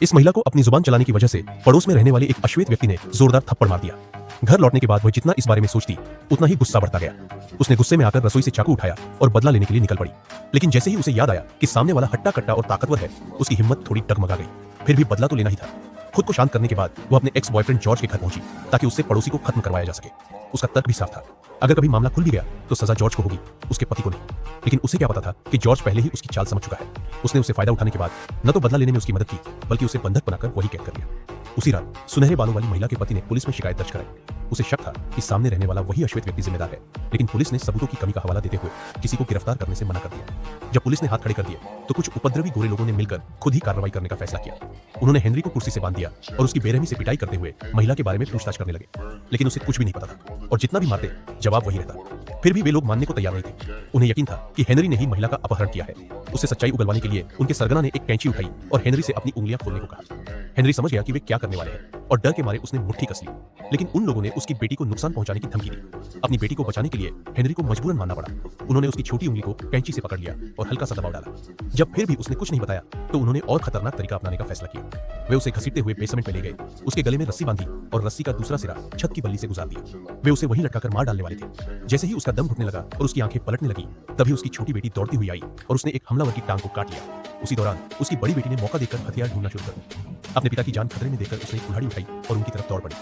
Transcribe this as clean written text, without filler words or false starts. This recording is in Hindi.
इस महिला को अपनी जुबान चलाने की वजह से पड़ोस में रहने वाले एक अश्वेत व्यक्ति ने जोरदार थप्पड़ मार दिया। घर लौटने के बाद वह जितना इस बारे में सोचती उतना ही गुस्सा बढ़ता गया। उसने गुस्से में आकर रसोई से चाकू उठाया और बदला लेने के लिए निकल पड़ी। लेकिन जैसे ही उसे याद आया कि सामने वाला हट्टा कट्टा और ताकतवर है, उसकी हिम्मत थोड़ी डगमगा गई। फिर भी बदला तो लेना ही था। खुद को शांत करने के बाद वो अपने एक्स बॉयफ्रेंड जॉर्ज के घर पहुंची ताकि उससे पड़ोसी को खत्म करवाया जा सके। उसका तर्क भी साफ था, अगर कभी मामला खुल भी गया तो सजा जॉर्ज को होगी, उसके पति को नहीं। लेकिन उसे क्या पता था कि जॉर्ज पहले ही उसकी चाल समझ चुका है। उसने उसे फायदा उठाने के बाद न तो बदला लेने में उसकी मदद की, बल्कि उसे बंधक बनाकर वही कैद कर लिया। उसी रात सुनहरे बालों वाली महिला के पति ने पुलिस में शिकायत दर्ज कराई। उसे शक था कि सामने रहने वाला वही अश्वेत व्यक्ति जिम्मेदार है, लेकिन पुलिस ने सबूतों की कमी का हवाला देते हुए किसी को गिरफ्तार करने से मना कर दिया। जब पुलिस ने हाथ खड़े कर दिए तो कुछ उपद्रवी गोरे लोगों ने मिलकर खुद ही कार्रवाई करने का फैसला किया। उन्होंने हेनरी को कुर्सी से बांध दिया और उसकी बेरहमी से पिटाई करते हुए महिला के बारे में पूछताछ करने लगे। लेकिन उसे कुछ भी नहीं पता था और जितना भी मारते जवाब वही रहता। फिर भी वे लोग मानने को तैयार नहीं थे। उन्हें यकीन था कि हेनरी ने ही महिला का अपहरण किया है। उससे सच्चाई उगलवाने के लिए उनके सरगना ने एक कैंची उठाई और हेनरी से अपनी उंगलियां खोलने को कहा। हेनरी समझ गया कि वे क्या करने वाले हैं और डर के मारे उसने मुट्ठी कस ली। लेकिन उन लोगों ने उसकी बेटी को नुकसान पहुंचाने की धमकी दी। अपनी बेटी को बचाने के लिए हेनरी को मजबूरन मानना पड़ा। उन्होंने उसकी छोटी उंगली को कैंची से पकड़ लिया और हल्का सा दबाव डाला। जब फिर भी उसने कुछ नहीं बताया तो उन्होंने और खतरनाक तरीका अपनाने का फैसला किया। वे उसे घसीटते हुए बेसमेंट में ले गए, उसके गले में रस्सी बांधी और रस्सी का दूसरा सिरा छत की बल्ली से गुजार दिया। वे उसे वहीं लटकाकर मार डालने वाले थे। जैसे ही उसका दम घुटने लगा और उसकी आंखें पलटने लगी, तभी उसकी छोटी बेटी दौड़ती हुई आई और उसने एक हमलावर की टांग को काट लिया। उसी दौरान उसकी बड़ी बेटी ने मौका देखकर हथियार ढूंढना शुरू कर दिया। अपने पिता की जान खतरे में देखकर उसने एक कुल्हाड़ी उठाई और उनकी तरफ दौड़ पड़ी।